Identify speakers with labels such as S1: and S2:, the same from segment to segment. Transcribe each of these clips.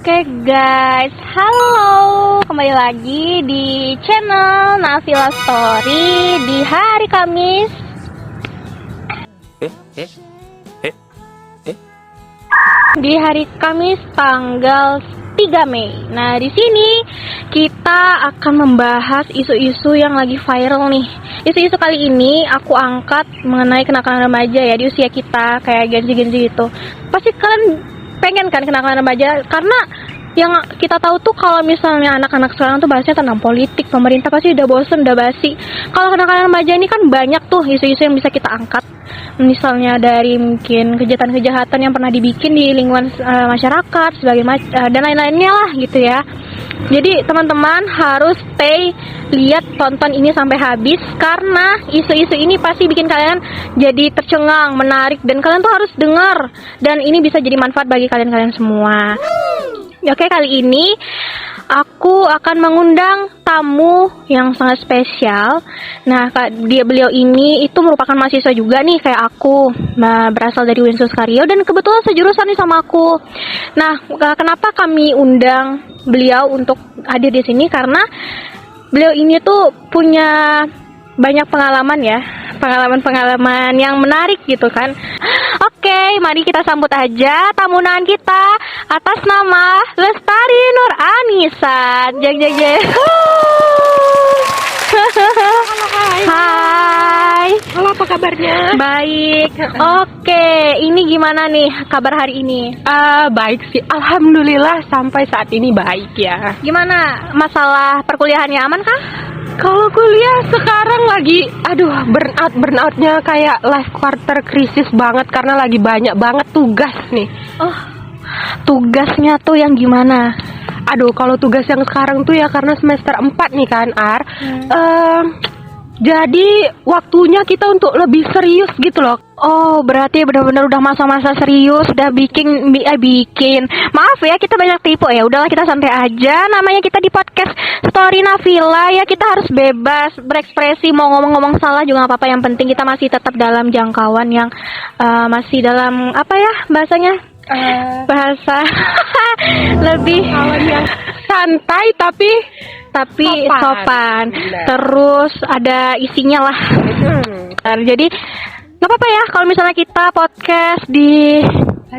S1: Oke guys, halo, kembali lagi di channel Nafila Story di hari Kamis. Di hari Kamis tanggal 3 Mei. Nah, di sini kita akan membahas isu-isu yang lagi viral nih. Isu-isu kali ini aku angkat mengenai kenakalan remaja ya di usia kita, kayak Gen-Z gitu. Pasti kalian pengen kan kenakalan remaja, karena yang kita tahu tuh kalau misalnya anak-anak sekarang tuh bahasnya tentang politik, pemerintah pasti udah bosen, udah basi. Kalau kenakalan remaja ini kan banyak tuh isu-isu yang bisa kita angkat. Misalnya dari mungkin kejahatan-kejahatan yang pernah dibikin di lingkungan masyarakat dan lain-lainnya lah gitu ya. Jadi teman-teman harus stay, lihat, tonton ini sampai habis, karena isu-isu ini pasti bikin kalian jadi tercengang, menarik, dan kalian tuh harus dengar, dan ini bisa jadi manfaat bagi kalian semua. Oke, kali ini aku akan mengundang tamu yang sangat spesial. Nah, beliau ini itu merupakan mahasiswa juga nih kayak aku. Nah, berasal dari Uin Suskario dan kebetulan sejurusan nih sama aku. Nah, kenapa kami undang beliau untuk hadir di sini? Karena beliau ini tuh punya banyak pengalaman ya, pengalaman yang menarik gitu kan. Oke, mari kita sambut aja tamunan kita atas nama Lestari Nur Anissa. Jag. Hai.
S2: Halo, apa kabarnya?
S1: Baik. Oke, ini gimana nih kabar hari ini?
S2: Baik sih, alhamdulillah sampai saat ini baik ya.
S1: Gimana masalah perkuliahannya, aman kah?
S2: Kalau kuliah sekarang lagi, burnoutnya kayak last quarter krisis banget karena lagi banyak banget tugas nih.
S1: Oh, tugasnya tuh yang gimana?
S2: Kalau tugas yang sekarang tuh ya karena semester 4 nih kan, jadi waktunya kita untuk lebih serius gitu loh.
S1: Oh, berarti benar-benar udah masa-masa serius, udah bikin. Maaf ya, kita banyak tipu ya. Udahlah, kita santai aja. Namanya kita di podcast Story Nafila ya, kita harus bebas berekspresi. Mau ngomong-ngomong salah juga gak apa-apa. Yang penting kita masih tetap dalam jangkauan yang masih dalam apa ya bahasanya? Bahasa lebih
S2: yang santai tapi
S1: sopan. Terus ada isinya lah. Jadi nggak apa-apa ya kalau misalnya kita podcast di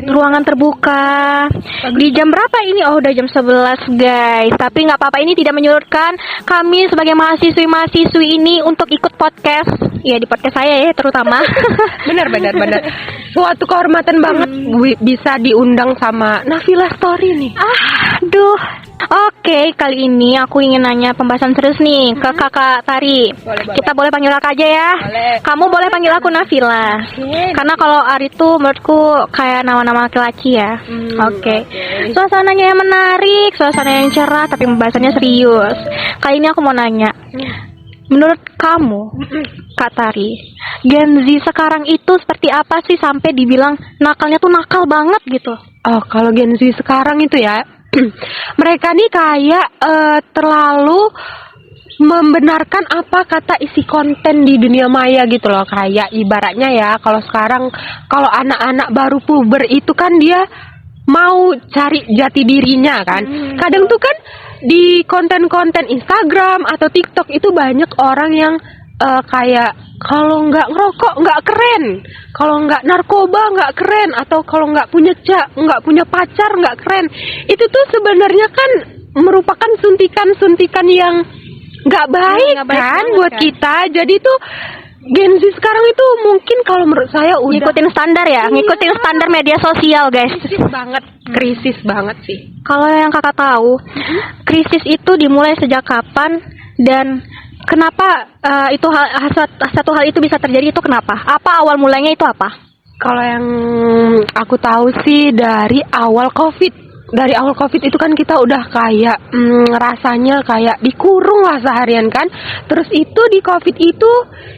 S1: ruangan terbuka. Di jam berapa ini? Oh, udah jam 11 guys. Tapi nggak apa-apa, ini tidak menyurutkan kami sebagai mahasiswi ini untuk ikut podcast. Ya, di podcast saya ya terutama.
S2: Benar. Suatu kehormatan banget bisa diundang sama Nafila Story nih.
S1: Aduh. Oke, kali ini aku ingin nanya pembahasan serius nih ke Kakak Tari.
S2: Boleh.
S1: Kita boleh panggil Kakak aja ya.
S2: Boleh.
S1: Kamu boleh panggil aku Nafila. Karena kalau Ari tuh menurutku kayak nama-nama laki-laki ya. Oke. Suasananya yang menarik, suasana yang cerah, tapi pembahasannya serius. Kali ini aku mau nanya. Menurut kamu, Kak Tari, Gen Z sekarang itu seperti apa sih sampai dibilang nakalnya tuh nakal banget gitu?
S2: Oh, kalau Gen Z sekarang itu ya, mereka nih kayak terlalu membenarkan apa kata isi konten di dunia maya gitu loh. Kayak ibaratnya ya, kalau sekarang kalau anak-anak baru puber itu kan dia mau cari jati dirinya kan. Kadang tuh kan di konten-konten Instagram atau TikTok itu banyak orang yang kayak kalau nggak ngerokok nggak keren, kalau nggak narkoba nggak keren, atau kalau nggak punya pacar nggak keren. Itu tuh sebenarnya kan merupakan suntikan yang nggak baik kan buat kita. Jadi tuh Gen Z sekarang itu mungkin kalau menurut saya udah
S1: ngikutin standar ya, ngikutin standar media sosial guys.
S2: Krisis banget sih.
S1: Kalau yang kakak tahu, krisis itu dimulai sejak kapan dan kenapa satu hal itu bisa terjadi, itu kenapa? Apa awal mulanya itu apa?
S2: Kalau yang aku tahu sih dari awal COVID. Dari awal COVID itu kan kita udah kayak rasanya kayak dikurung lah seharian kan. Terus itu di COVID itu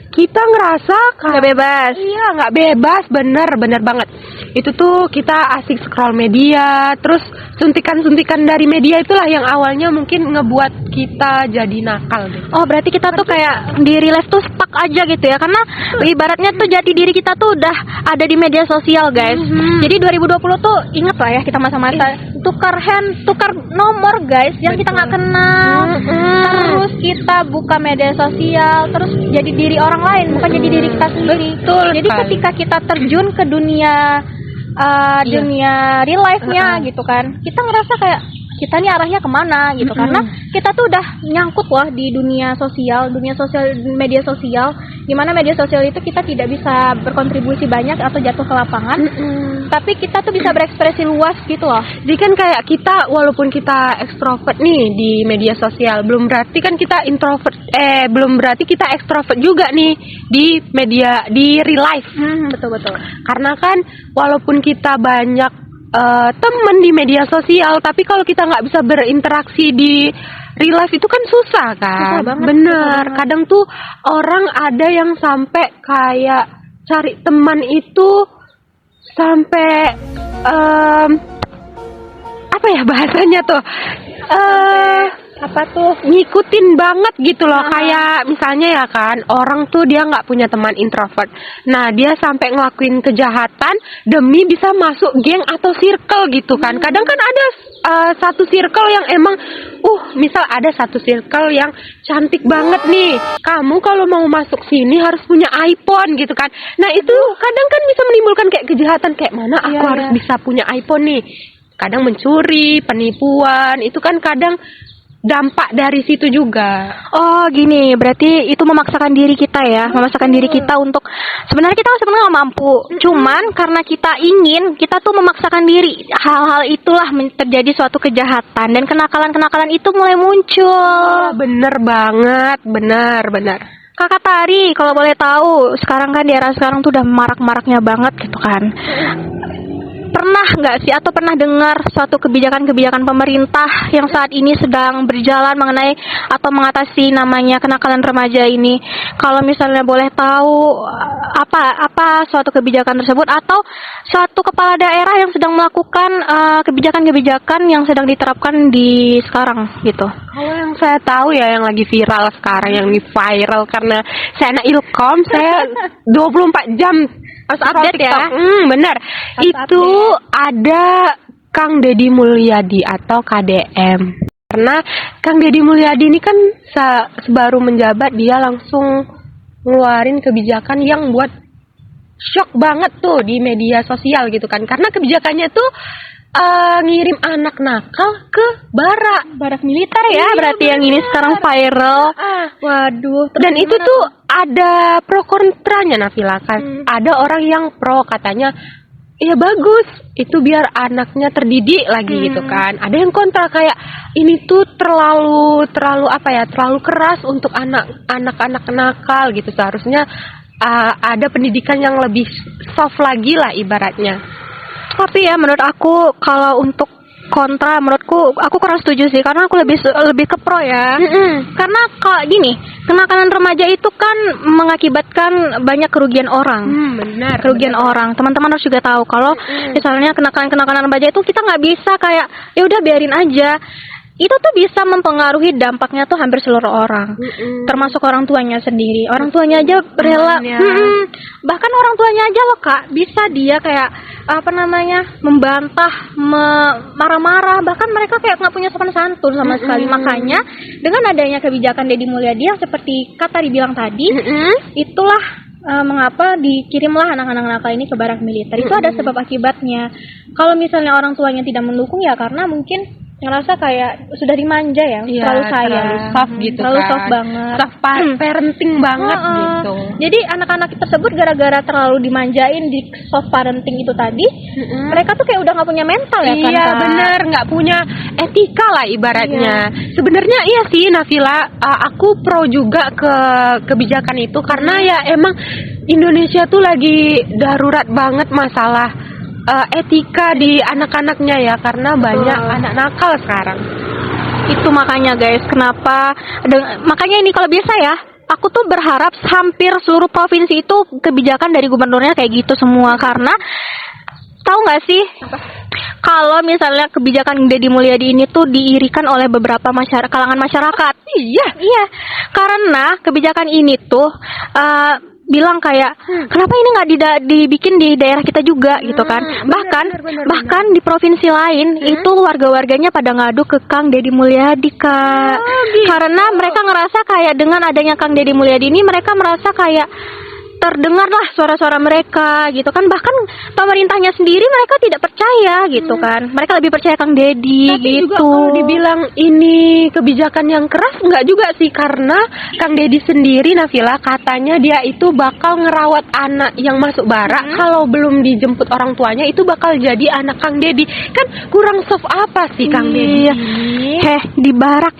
S2: kita ngerasa
S1: Nggak bebas.
S2: Iya, nggak bebas, bener banget. Itu tuh kita asik scroll media, terus suntikan-suntikan dari media itulah yang awalnya mungkin ngebuat kita jadi nakal gitu.
S1: Oh, berarti kita tuh kayak di real life tuh stuck aja gitu ya. Karena ibaratnya tuh jati diri kita tuh udah ada di media sosial, guys. Jadi 2020 tuh ingat lah ya, kita masa-masa tukar nomor, guys, yang kita nggak kenal. Terus kita buka media sosial, terus jadi diri orang lain, bukan jadi diri kita sendiri.
S2: Betul
S1: Jadi
S2: sekali.
S1: ketika kita terjun ke dunia dunia real life-nya gitu kan, kita ngerasa kayak kita nih arahnya kemana gitu, karena kita tuh udah nyangkut loh di dunia sosial, media sosial, dimana media sosial itu kita tidak bisa berkontribusi banyak atau jatuh ke lapangan, tapi kita tuh bisa berekspresi luas gitu loh.
S2: Jadi kan kayak kita, walaupun kita ekstrovert nih di media sosial, belum berarti kan kita introvert, belum berarti kita ekstrovert juga nih di media, di real life.
S1: Betul.
S2: Karena kan walaupun kita banyak temen di media sosial, tapi kalau kita nggak bisa berinteraksi di real life itu kan susah kan.
S1: Susah banget,
S2: Bener.
S1: susah banget.
S2: Kadang tuh orang ada yang sampai kayak cari teman itu sampai apa ya bahasanya tuh?
S1: Apa tuh?
S2: Ngikutin banget gitu loh. Kayak misalnya ya kan, orang tuh dia nggak punya teman introvert, nah dia sampai ngelakuin kejahatan demi bisa masuk geng atau circle gitu kan. Kadang kan ada satu circle yang emang misal ada satu circle yang cantik banget nih, kamu kalau mau masuk sini harus punya iPhone gitu kan. Nah itu kadang kan bisa menimbulkan kayak kejahatan, kayak mana aku harus bisa punya iPhone nih. Kadang mencuri, penipuan, itu kan kadang dampak dari situ juga.
S1: Oh gini, berarti itu memaksakan diri kita ya, memaksakan diri kita untuk sebenarnya kita nggak mampu, cuman karena kita ingin, kita tuh memaksakan diri. Hal-hal itulah terjadi suatu kejahatan dan kenakalan itu mulai muncul.
S2: Bener banget, bener.
S1: Kakak Tari, kalau boleh tahu, sekarang kan di era sekarang tuh udah marak-maraknya banget gitu kan. Pernah nggak sih atau pernah dengar suatu kebijakan-kebijakan pemerintah yang saat ini sedang berjalan mengenai atau mengatasi namanya kenakalan remaja ini? Kalau misalnya boleh tahu apa suatu kebijakan tersebut atau suatu kepala daerah yang sedang melakukan kebijakan-kebijakan yang sedang diterapkan di sekarang gitu.
S2: Kalau yang saya tahu ya, yang lagi viral sekarang, yang di viral karena saya anak Ilkom, saya 24 jam
S1: harus update ya.
S2: Bener.
S1: Harus
S2: Itu ada Kang Deddy Mulyadi atau KDM. Karena Kang Deddy Mulyadi ini kan sebaru menjabat dia langsung ngeluarin kebijakan yang buat shock banget tuh di media sosial gitu kan. Karena kebijakannya tuh ngirim anak nakal ke barak
S1: militer ya, berarti yang ini sekarang viral. Waduh.
S2: Dan itu tuh ada pro kontranya, Nafila kan. Ada orang yang pro, katanya iya bagus, itu biar anaknya terdidik lagi gitu kan. Ada yang kontra, kayak ini tuh terlalu keras untuk anak-anak nakal gitu. Seharusnya ada pendidikan yang lebih soft lagi lah ibaratnya.
S1: Tapi ya menurut aku, kalau untuk kontra, menurutku aku kurang setuju sih, karena aku lebih ke pro ya. Karena kalau gini, kenakalan remaja itu kan mengakibatkan banyak kerugian orang.
S2: Benar.
S1: Kerugian orang. Teman-teman harus juga tahu kalau misalnya kenakalan remaja itu kita nggak bisa kayak ya udah biarin aja. Itu tuh bisa mempengaruhi dampaknya tuh hampir seluruh orang, termasuk orang tuanya sendiri. Orang tuanya aja rela, bahkan orang tuanya aja loh Kak, bisa dia kayak membantah, marah-marah, bahkan mereka kayak nggak punya sopan santun sama sekali. Makanya dengan adanya kebijakan Deddy Mulyadi yang seperti Kak Tari bilang tadi, itulah mengapa dikirimlah anak-anak nakal ini ke barak militer. Itu ada sebab akibatnya. Kalau misalnya orang tuanya tidak mendukung ya karena mungkin ngerasa kayak sudah dimanja ya, terlalu sayang,
S2: terlalu soft gitu,
S1: terlalu
S2: kan.
S1: soft banget,
S2: soft parenting banget gitu.
S1: Jadi anak-anak tersebut gara-gara terlalu dimanjain di soft parenting itu tadi, mereka tuh kayak udah nggak punya mental ya kan?
S2: Iya bener, nggak punya etika lah ibaratnya. Sebenarnya iya sih Nafila, aku pro juga ke kebijakan itu karena ya emang Indonesia tuh lagi darurat banget masalah etika di anak-anaknya ya, karena banyak anak nakal sekarang.
S1: Itu makanya guys, kenapa makanya ini kalau biasa ya, aku tuh berharap hampir seluruh provinsi itu kebijakan dari gubernurnya kayak gitu semua, karena tahu nggak sih kalau misalnya kebijakan Deddy Mulyadi ini tuh diirikan oleh beberapa kalangan masyarakat. Iya, karena kebijakan ini tuh bilang kayak kenapa ini nggak dibikin di daerah kita juga gitu kan. Bahkan di provinsi lain itu warga-warganya pada ngadu ke Kang Deddy Mulyadi, Kak.
S2: Gitu.
S1: Karena mereka ngerasa kayak dengan adanya Kang Deddy Mulyadi ini mereka merasa kayak terdengarlah suara-suara mereka gitu kan. Bahkan pemerintahnya sendiri mereka tidak percaya gitu kan. Mereka lebih percaya Kang Deddy.
S2: Tapi
S1: gitu.
S2: juga kalau dibilang ini kebijakan yang keras, enggak juga sih, karena Kang Deddy sendiri, Nafila, katanya dia itu bakal ngerawat anak yang masuk barak kalau belum dijemput orang tuanya itu bakal jadi anak Kang Deddy. Kan kurang soft apa sih Kang Deddy?
S1: Di barak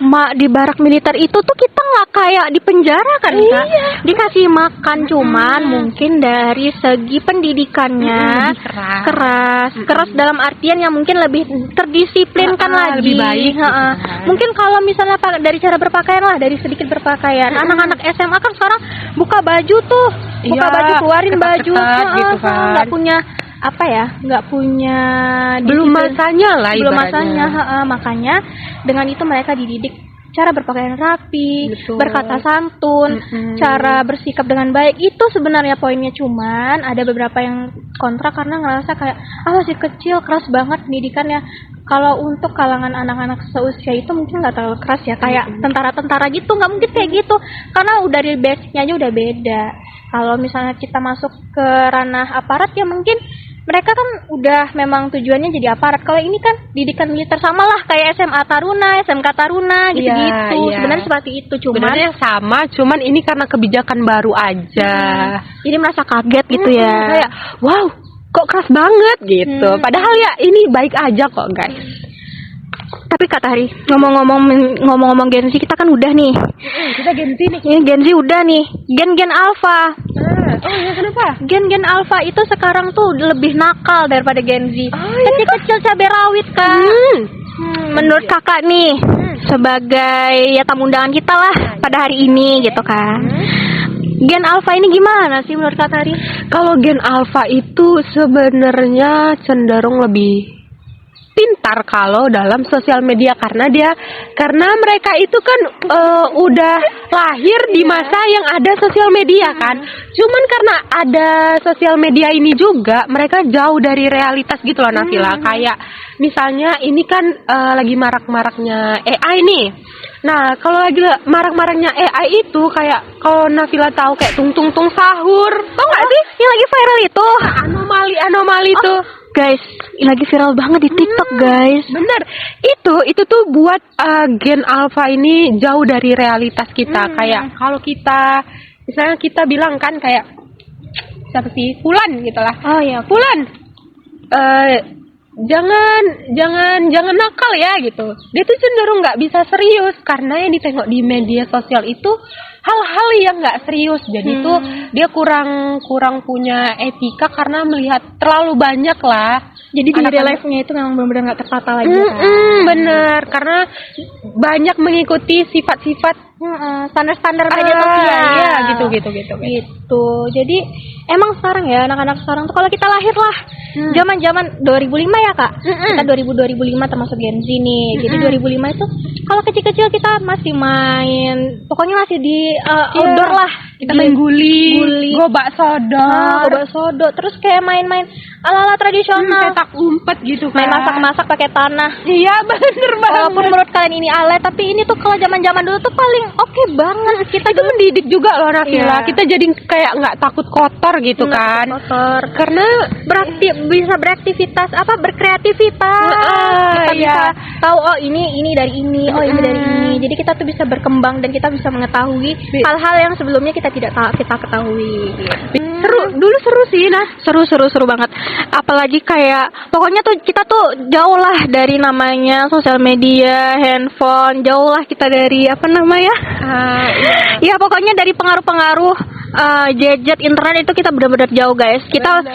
S1: militer itu tuh kita nggak kayak di penjara kan, Kak? Dikasih makan, cuman mungkin dari segi pendidikannya keras dalam artian yang mungkin lebih terdisiplinkan lagi,
S2: lebih baik gitu kan.
S1: Mungkin kalau misalnya dari cara berpakaian lah, dari sedikit berpakaian, anak-anak SMA kan sekarang buka baju tuh, baju keluarin baju,
S2: gitu kan.
S1: nggak punya apa ya, nggak punya
S2: belum masanya lah,
S1: belum
S2: ibaratnya.
S1: masanya, makanya dengan itu mereka dididik cara berpakaian rapi,
S2: Betul.
S1: berkata santun, cara bersikap dengan baik. Itu sebenarnya poinnya, cuman ada beberapa yang kontra karena ngerasa kayak masih kecil, keras banget pendidikannya. Kalau untuk kalangan anak-anak seusia itu mungkin nggak terlalu keras ya, kayak tentara-tentara gitu, nggak mungkin kayak gitu karena udah dari basicnya aja udah beda. Kalau misalnya kita masuk ke ranah aparat ya mungkin mereka kan udah memang tujuannya jadi aparat. Kalau ini kan didikan militer, sama lah kayak SMA Taruna, SMK Taruna gitu-gitu. Sebenarnya seperti itu,
S2: sebenarnya sama, cuman ini karena kebijakan baru aja.
S1: Jadi merasa kaget gitu ya.
S2: Kayak wow, kok keras banget gitu. Padahal ya ini baik aja kok, guys.
S1: Tapi Kak Tari, ngomong-ngomong Gen Z, kita kan udah nih.
S2: Kita Gen Z nih.
S1: Ini Gen Z udah nih. Gen Alpha.
S2: Oh ya, kenapa?
S1: Gen Alpha itu sekarang tuh lebih nakal daripada Gen Z. Kecil-kecil cabai rawit, Kak. Menurut Kakak nih, sebagai ya tamu undangan kita lah pada hari ini gitu kan. Gen Alpha ini gimana sih menurut Kak Tari?
S2: Kalau Gen Alpha itu sebenarnya cenderung lebih pintar kalau dalam sosial media, karena mereka itu kan udah lahir di masa yang ada sosial media kan. Cuman karena ada sosial media ini juga mereka jauh dari realitas gitu loh, Nafila. Kayak misalnya ini kan lagi marak-maraknya AI nih. Nah, kalau lagi marak-maraknya AI itu kayak kalau Nafila tahu kayak tung sahur. Tahu nggak sih?
S1: Yang lagi viral itu.
S2: Anomali itu.
S1: Guys, lagi viral banget di TikTok, guys.
S2: Bener, itu tuh buat Gen Alpha ini jauh dari realitas kita. Kayak kalau kita, misalnya kita bilang kan kayak siapa sih, Fulan gitulah.
S1: Oh ya,
S2: Fulan, jangan nakal ya gitu. Dia tuh cenderung nggak bisa serius karena yang ditengok di media sosial itu hal-hal yang nggak serius. Jadi tuh dia kurang punya etika karena melihat terlalu banyak lah.
S1: Jadi di real life-nya itu memang benar-benar nggak tertata lagi kan?
S2: Bener, karena banyak mengikuti sifat-sifat
S1: standar-standar media sosial.
S2: Iya, gitu.
S1: Jadi emang sekarang ya anak-anak sekarang tuh kalau kita lahir lah zaman 2005 ya Kak. Kita 2005 termasuk Gen Z nih. Jadi 2005 itu kalau kecil-kecil kita masih main, pokoknya masih di outdoor lah.
S2: Kita main guli, gobak sodo,
S1: terus kayak main-main ala-ala tradisional,
S2: petak umpet gitu kan.
S1: Main masak-masak pakai tanah.
S2: Iya, bener banget.
S1: Walaupun menurut kalian ini alay, tapi ini tuh kalau zaman-zaman dulu tuh paling oke banget. Kita
S2: itu mendidik juga loh, Nafila. Kita jadi kayak nggak takut kotor gitu kan.
S1: Kotor.
S2: Karena
S1: bisa beraktivitas, berkreativitas. Kita bisa tahu ini dari ini, ini dari ini. Jadi kita tuh bisa berkembang dan kita bisa mengetahui hal-hal yang sebelumnya kita tidak kita ketahui.
S2: Seru sih, Nah.
S1: Seru banget. Apalagi kayak pokoknya tuh kita tuh jauh lah dari namanya sosial media, handphone, jauh lah kita dari ya pokoknya dari pengaruh-pengaruh gadget internet itu kita benar-benar jauh, guys. Kita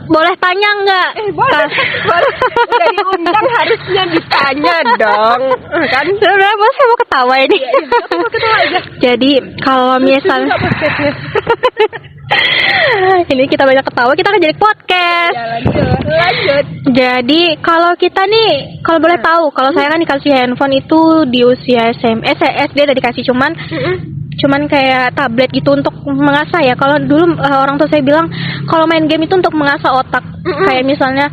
S1: boleh tanya nggak?
S2: Boleh. Udah diundang harusnya ditanya dong. Kan
S1: Sebenarnya bos saya mau ketawa ini.
S2: mau ketawa aja.
S1: Jadi kalau misal ini kita banyak ketawa, kita akan jadi podcast.
S2: Ya, lanjut.
S1: Jadi kalau kita nih, kalau boleh tahu, kalau saya kan dikasih handphone itu di usia SD udah dikasih, cuman kayak tablet gitu untuk mengasah ya. Kalau dulu orang tua saya bilang kalau main game itu untuk mengasah otak. Kayak misalnya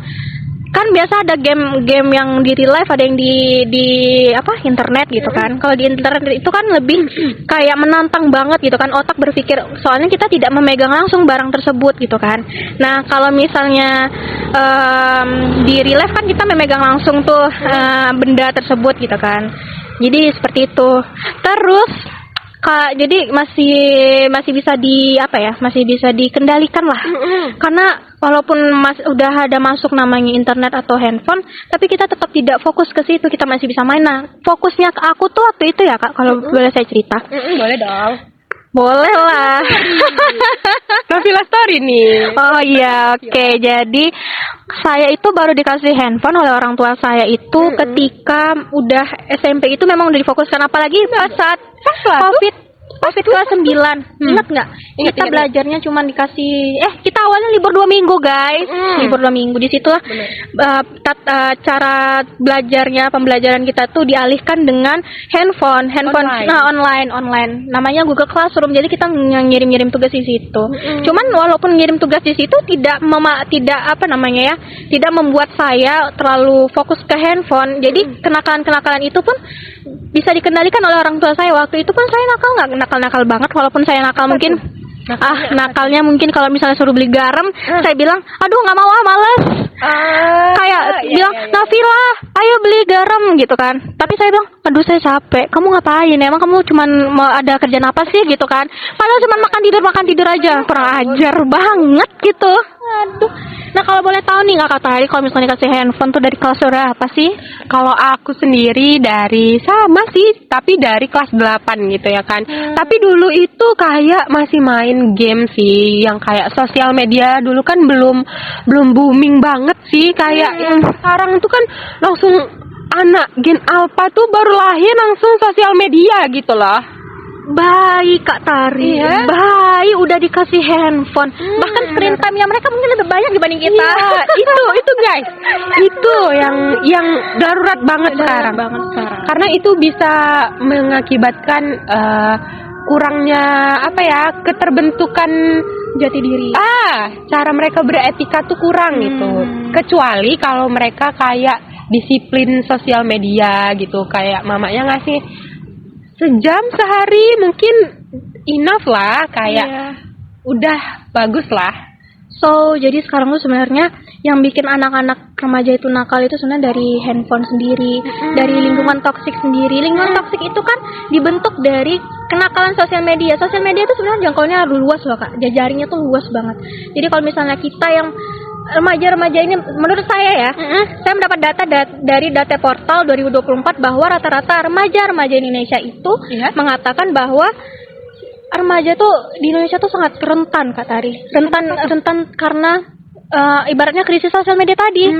S1: kan biasa ada game yang di real life, ada yang di apa internet gitu kan. Kalau di internet itu kan lebih kayak menantang banget gitu kan otak berpikir, soalnya kita tidak memegang langsung barang tersebut gitu kan. Nah kalau misalnya di real life kan kita memegang langsung tuh benda tersebut gitu kan. Jadi seperti itu. Terus jadi masih bisa masih bisa dikendalikan lah. Karena walaupun udah ada masuk namanya internet atau handphone, tapi kita tetap tidak fokus ke situ, kita masih bisa main. Nah, fokusnya ke aku tuh waktu itu ya Kak, kalau boleh saya cerita.
S2: Boleh dong.
S1: Boleh lah.
S2: Nafila story nih.
S1: Oh iya, oke. Jadi saya itu baru dikasih handphone oleh orang tua saya itu ketika udah SMP. Itu memang udah difokuskan, apalagi pas saat COVID kelas 9. Ingat nggak? Kita belajarnya cuma dikasih kita awalnya libur 2 minggu guys. Libur 2 minggu. Di situlah cara pembelajaran kita tuh dialihkan dengan handphone. Online. Namanya Google Classroom. Jadi kita ngirim tugas di situ. Cuman walaupun ngirim tugas di situ tidak membuat saya terlalu fokus ke handphone. Jadi kenakalan itu pun bisa dikendalikan oleh orang tua saya. Waktu itu pun saya nakal banget, walaupun saya nakal mungkin nakalnya mungkin kalau misalnya suruh beli garam, saya bilang aduh nggak mau, males. Bilang Nafila ayo beli garam gitu kan, tapi saya bilang aduh saya capek. Kamu ngapain, emang kamu cuman mau ada kerjaan apa sih gitu kan, padahal cuman makan tidur aja. Kurang ajar banget gitu. Aduh. Nah kalau boleh tahu nih Kak Tari, kalau misalnya dikasih handphone tuh dari kelas berapa sih?
S2: Kalau aku sendiri dari sama sih, tapi dari kelas 8 gitu ya kan. Tapi dulu itu kayak masih main game sih, yang kayak sosial media dulu kan belum booming banget sih, kayak yang sekarang itu kan langsung anak Gen Alpha tuh baru lahir langsung sosial media gitu loh.
S1: Baik Kak Tari, baik udah dikasih handphone, bahkan screen time-nya mereka mungkin lebih banyak dibanding kita.
S2: Itu guys, itu yang darurat banget sekarang. Karena itu bisa mengakibatkan kurangnya keterbentukan jati diri. Cara mereka beretika tuh kurang gitu. Kecuali kalau mereka kayak disiplin sosial media gitu, kayak mamanya ngasih sejam sehari mungkin enough lah, kayak udah bagus lah.
S1: So jadi sekarang tuh sebenarnya yang bikin anak-anak remaja itu nakal itu sebenarnya dari handphone sendiri, dari lingkungan toksik sendiri. Lingkungan toksik itu kan dibentuk dari kenakalan sosial media. Sosial media itu sebenarnya jangkauannya luas loh Kak, jaringnya tuh luas banget. Jadi kalau misalnya kita yang remaja-remaja ini, menurut saya ya, saya mendapat data dari data portal 2024 bahwa rata-rata remaja-remaja Indonesia itu mengatakan bahwa remaja tuh di Indonesia tuh sangat rentan Kak Tari. Rentan karena ibaratnya krisis sosial media tadi.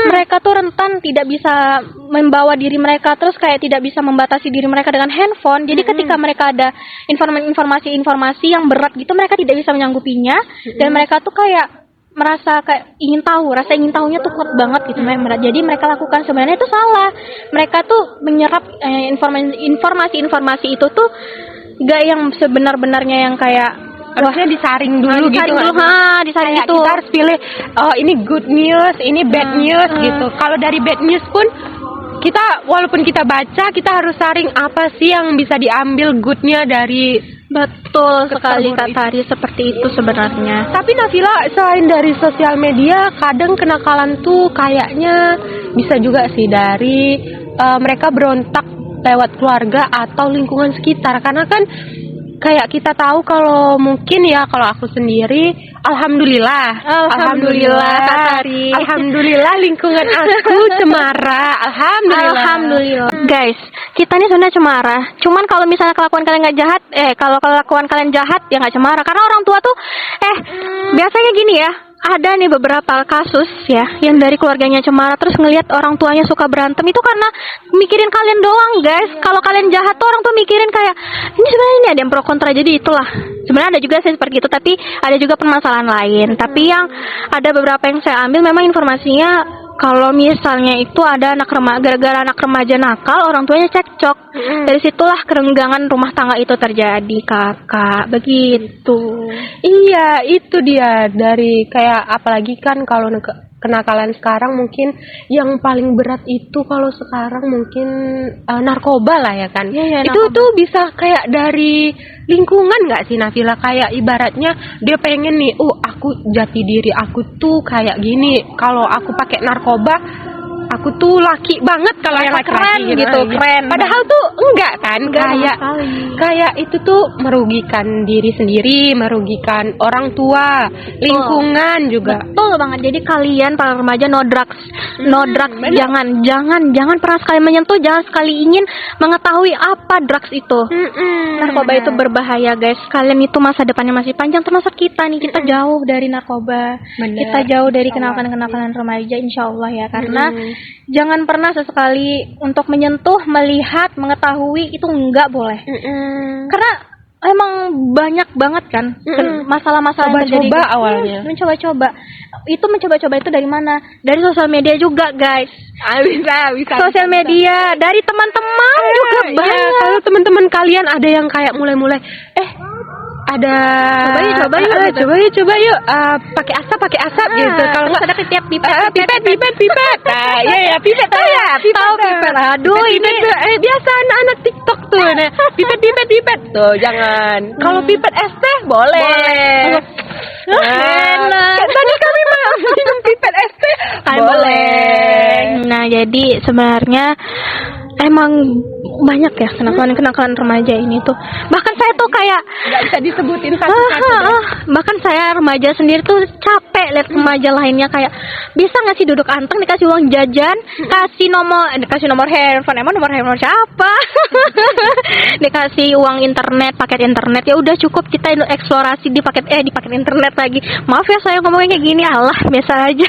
S1: Mereka tuh rentan tidak bisa membawa diri mereka, terus kayak tidak bisa membatasi diri mereka dengan handphone. Jadi ketika mereka ada informasi yang berat gitu, mereka tidak bisa menyanggupinya, dan mereka tuh kayak merasa kayak rasa ingin tahunya tuh kuat banget gitu. Jadi mereka lakukan, sebenarnya itu salah. Mereka tuh menyerap informasi itu tuh gak yang sebenar-benarnya, yang kayak
S2: harusnya disaring dulu gitu.
S1: Disaring gitu.
S2: Kita harus pilih ini good news, ini bad news gitu. Kalau dari bad news pun kita, walaupun kita baca, kita harus saring apa sih yang bisa diambil goodnya dari.
S1: Betul sekali Kak Tari, seperti itu sebenarnya.
S2: Tapi Nafila, selain dari sosial media, kadang kenakalan tuh kayaknya bisa juga sih dari mereka berontak lewat keluarga atau lingkungan sekitar. Karena kan kayak kita tahu, kalau mungkin ya, kalau aku sendiri alhamdulillah Kak Tari. Alhamdulillah lingkungan aku cemara. Alhamdulillah.
S1: Guys, kita ini sebenarnya cemara. Cuman kalau misalnya kelakuan kalian nggak jahat, kalau kelakuan kalian jahat ya nggak cemara. Karena orang tua tuh biasanya gini ya, ada nih beberapa kasus ya yang dari keluarganya cemara terus ngelihat orang tuanya suka berantem itu karena mikirin kalian doang guys. Kalau kalian jahat tuh orang tuh mikirin kayak ini sebenarnya ini ada yang pro kontra, jadi itulah sebenarnya ada juga sih seperti itu, tapi ada juga permasalahan lain. Tapi yang ada beberapa yang saya ambil memang informasinya kalau misalnya itu ada anak remaja, gara-gara anak remaja nakal orang tuanya cekcok, dari situlah kerenggangan rumah tangga itu terjadi kakak, begitu.
S2: Iya, itu dia. Dari kayak apalagi kan kalau kenakalan sekarang mungkin yang paling berat itu kalau sekarang mungkin narkoba lah ya kan.
S1: Iya,
S2: itu tuh bisa kayak dari lingkungan nggak sih Nafila? Kayak ibaratnya dia pengen nih, aku jati diri aku tuh kayak gini. Kalau aku pakai narkoba, aku tuh laki banget kalau yang laki-laki
S1: gitu, keren.
S2: Padahal tuh enggak kan, kayak itu tuh merugikan diri sendiri, merugikan orang tua, lingkungan juga.
S1: Betul banget. Jadi kalian para remaja no drugs, jangan pernah sekali menyentuh, jangan sekali ingin mengetahui apa drugs itu. Narkoba itu berbahaya guys. Kalian itu masa depannya masih panjang, termasuk kita nih, kita jauh dari narkoba. Kita jauh dari kenakalan-kenakalan remaja insyaallah ya, karena jangan pernah sesekali untuk menyentuh, melihat, mengetahui itu enggak boleh. Karena emang banyak banget kan masalah-masalah yang terjadi.
S2: Coba awalnya.
S1: Mencoba-coba. Itu mencoba-coba itu dari mana? Dari sosial media juga guys.
S2: Bisa.
S1: Sosial media, dari teman-teman juga banyak.
S2: Ya, kalau teman-teman kalian ada yang kayak mulai-mulai ada coba yuk pakai asap gitu. Kalau nggak
S1: ada pipet.
S2: Pipet. Iya pipet. Aduh, ini biasa anak-anak TikTok tuh. Nah, pipet tuh jangan. Kalau pipet es teh boleh.
S1: Enak.
S2: Tadi kami minum pipet es teh boleh.
S1: Nah, jadi sebenarnya emang banyak ya kenakalan remaja ini tuh. Bahkan saya tuh kayak
S2: nggak bisa disebutin satu-satu.
S1: Bahkan saya remaja sendiri tuh capek lihat remaja lainnya kayak bisa nggak sih duduk anteng dikasih uang jajan, kasih nomor handphone. Emang nomor handphone siapa? Dikasih uang internet, paket internet, ya udah cukup kita eksplorasi di paket internet lagi. Maaf ya saya ngomongnya kayak gini, Allah biasa aja.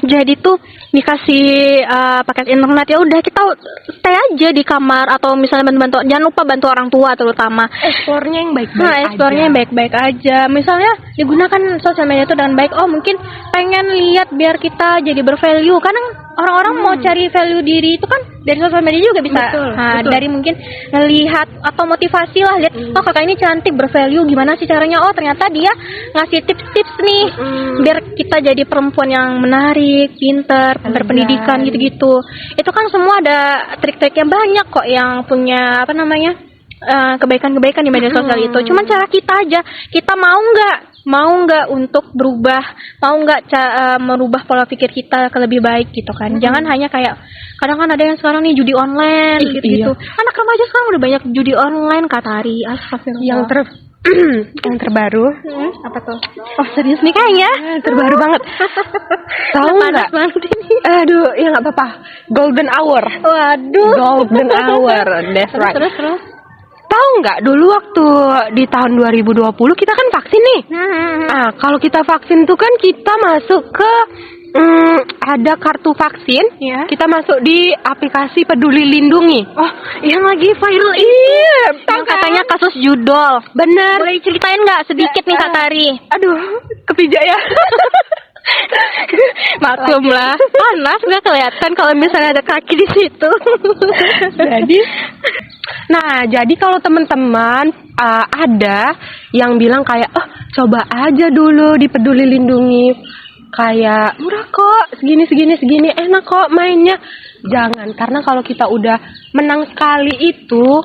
S1: Jadi tuh dikasih paket internet, ya udah kita stay aja di kamar atau misalnya bantu, jangan lupa bantu orang tua terutama.
S2: Eksplornya yang baik-baik.
S1: Eksplornya yang baik-baik aja. Misalnya digunakan sosial media itu dengan baik. Mungkin pengen lihat biar kita jadi bervalue. Kadang orang-orang mau cari value diri itu kan dari sosial media juga bisa.
S2: Betul.
S1: Dari mungkin ngelihat atau motivasi lah, lihat kakak ini cantik, bervalue, gimana sih caranya? Ternyata dia ngasih tips-tips nih biar kita jadi perempuan yang menarik, pinter, berpendidikan gitu-gitu. Itu kan semua ada trik-trik yang banyak kok yang punya kebaikan-kebaikan di media sosial itu. Cuman cara kita aja, kita mau nggak untuk berubah, mau nggak merubah pola pikir kita ke lebih baik gitu kan. Jangan hanya kayak kadang kan ada yang sekarang nih judi online gitu. Anak remaja sekarang udah banyak judi online, Katari. Astagfirullah.
S2: Yang terbaru
S1: apa tuh? Serius nih kayaknya
S2: terbaru banget. Tahu nggak? Aduh, ya nggak apa-apa. Golden hour.
S1: Waduh.
S2: Golden hour. That's right.
S1: Terus.
S2: Tahu nggak dulu waktu di tahun 2020 kita kan vaksin nih. Kalau kita vaksin tuh kan kita masuk ke ada kartu vaksin, kita masuk di aplikasi Peduli Lindungi.
S1: Yang lagi viral ini.
S2: Iya,
S1: yang katanya kasus judol.
S2: Bener.
S1: Boleh ceritain nggak sedikit nih Kak Tari?
S2: Aduh, kepijak ya.
S1: Maklum lah, panas nggak kelihatan kalau misalnya ada kaki di situ.
S2: Jadi kalau teman-teman ada yang bilang kayak coba aja dulu di Peduli Lindungi, kayak murah kok, segini enak kok mainnya. Jangan, karena kalau kita udah menang sekali itu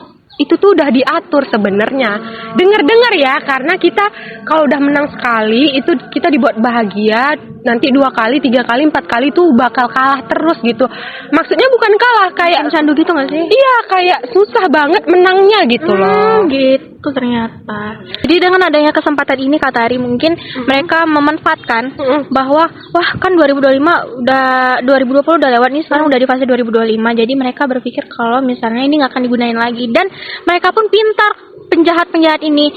S2: tuh udah diatur sebenarnya. Dengar ya, karena kita kalau udah menang sekali itu kita dibuat bahagia, nanti 2 kali, 3 kali, 4 kali tuh bakal kalah terus gitu. Maksudnya bukan kalah, kayak
S1: candu gitu nggak sih?
S2: Iya, kayak susah banget menangnya gitu loh.
S1: Gitu ternyata. Jadi dengan adanya kesempatan ini Kak Tari, mungkin mereka memanfaatkan bahwa kan 2020 udah lewat nih, sekarang udah di fase 2025. Jadi mereka berpikir kalau misalnya ini nggak akan digunain lagi, dan mereka pun pintar penjahat-penjahat ini.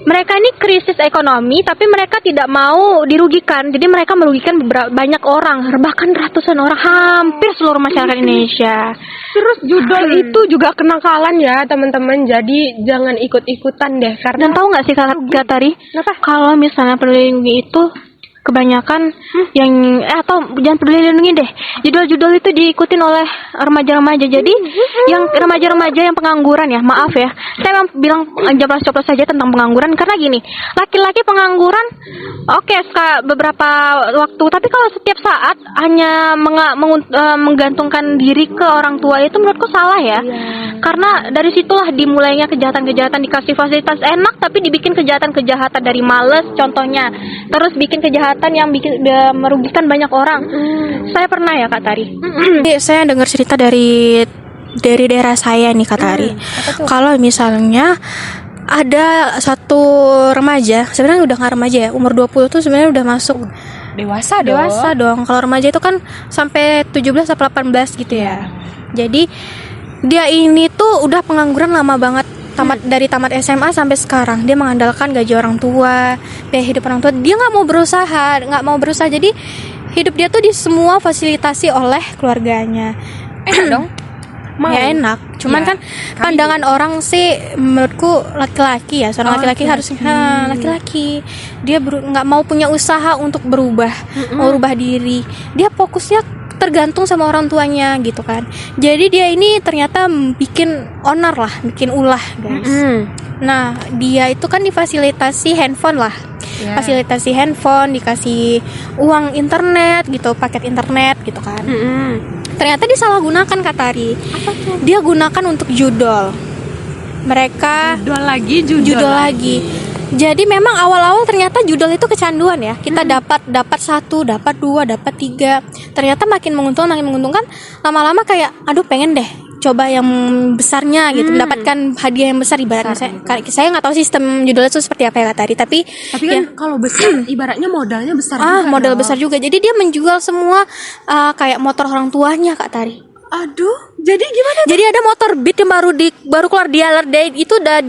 S1: Mereka ini krisis ekonomi, tapi mereka tidak mau dirugikan. Jadi mereka merugikan banyak orang, bahkan ratusan orang, hampir seluruh masyarakat Indonesia.
S2: Terus judul itu juga kenakalan ya teman-teman. Jadi jangan ikut-ikutan deh. Karena
S1: Dan tahu nggak sih Kak Tari? Kalau misalnya peduli lindungi itu kebanyakan yang atau jangan peduli lindungi deh. Judul-judul itu diikutin oleh remaja-remaja. Jadi yang remaja-remaja yang pengangguran ya, maaf ya. Saya bilang joplos-joplos saja tentang pengangguran karena gini, laki-laki pengangguran oke, beberapa waktu, tapi kalau setiap saat hanya menggantungkan diri ke orang tua itu menurutku salah ya. Karena dari situlah dimulainya kejahatan-kejahatan, dikasih fasilitas enak tapi dibikin kejahatan-kejahatan dari males contohnya. Terus bikin kejahatan yang merugikan banyak orang. Saya pernah ya Kak Tari. Saya dengar cerita dari daerah saya nih Kak Tari. Kalau misalnya ada satu remaja, sebenarnya udah nggak remaja ya, umur 20 tuh sebenarnya udah masuk
S2: dewasa
S1: dong. Kalau remaja itu kan sampai 17 atau 18 gitu ya. Jadi dia ini tuh udah pengangguran lama banget. Dari tamat SMA sampai sekarang dia mengandalkan gaji orang tua, biaya hidup orang tua. Dia nggak mau berusaha. Jadi hidup dia tuh di semua fasilitasi oleh keluarganya.
S2: Enak dong.
S1: Ya enak. Cuman kan pandangan orang sih menurutku laki-laki ya, seorang laki-laki harus laki-laki. Dia nggak mau punya usaha untuk berubah, mau berubah diri. Dia fokusnya tergantung sama orang tuanya gitu kan. Jadi dia ini ternyata bikin onar lah, bikin ulah guys. Nah dia itu kan difasilitasi handphone lah, fasilitasi handphone, dikasih uang internet gitu, paket internet gitu kan. Ternyata disalahgunakan Kak Tari. Dia gunakan untuk judol. Mereka judol lagi. Jadi memang awal-awal ternyata judul itu kecanduan ya. Kita dapat 1, dapat 2, dapat 3. Ternyata makin menguntungkan. Lama-lama kayak aduh pengen deh coba yang besarnya gitu, mendapatkan hadiah yang besar ibaratnya. Saya nggak tahu sistem judulnya itu seperti apa ya Kak Tari, tapi
S2: kan kalau besar ibaratnya modalnya besar juga.
S1: Modal besar juga. Jadi dia menjual semua kayak motor orang tuanya Kak Tari.
S2: Aduh, jadi gimana?
S1: Jadi ada motor Beat yang baru keluar dealer day itu udah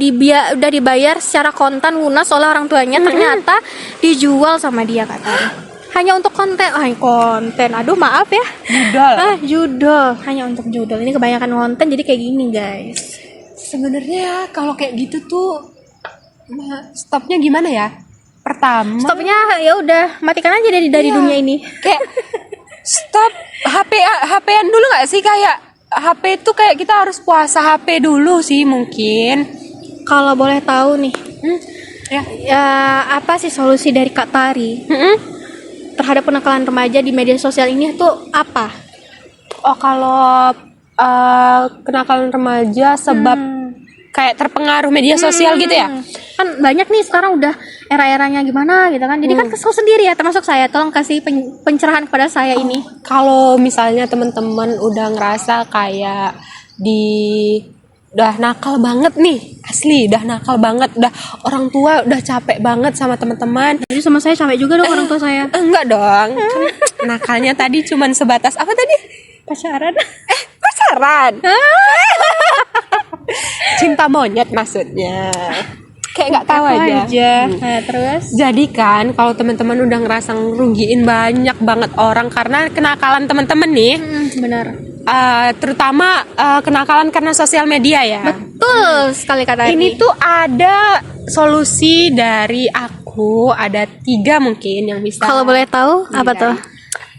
S1: dibayar secara kontan lunas oleh orang tuanya. Ternyata dijual sama dia Kak Tari. Hanya untuk konten. Aduh maaf ya. Judul. Hanya untuk judul. Ini kebanyakan konten jadi kayak gini guys.
S2: Sebenarnya kalau kayak gitu tuh stopnya gimana ya? Pertama,
S1: stopnya ya udah matikan aja dari dunia ini.
S2: Kayak stop HP-an dulu nggak sih, kayak HP itu kayak kita harus puasa HP dulu sih mungkin.
S1: Kalau boleh tahu nih, ya apa sih solusi dari Kak Tari terhadap penakalan remaja di media sosial ini tuh apa?
S2: Oh kalau kenakalan remaja sebab kayak terpengaruh media sosial gitu ya?
S1: Kan banyak nih sekarang udah era-eranya gimana gitu kan. Jadi kan kesel sendiri ya, termasuk saya. Tolong kasih pencerahan kepada saya ini.
S2: Kalau misalnya teman-teman udah ngerasa kayak udah nakal banget nih, asli udah nakal banget, udah orang tua udah capek banget sama teman-teman.
S1: Jadi sama saya capek juga dong orang tua saya.
S2: Enggak dong. Nakalnya tadi cuman sebatas apa tadi?
S1: Pacaran.
S2: Pacaran. Cinta monyet maksudnya. Kayak nggak tahu aja.
S1: Nah, terus
S2: jadi kan kalau teman-teman udah ngerasa ngerugiin banyak banget orang karena kenakalan teman-teman nih,
S1: benar.
S2: Terutama kenakalan karena sosial media ya.
S1: Betul sekali kata
S2: ini. Tuh ada solusi dari aku, ada 3 mungkin yang bisa.
S1: Kalau boleh tahu apa tuh?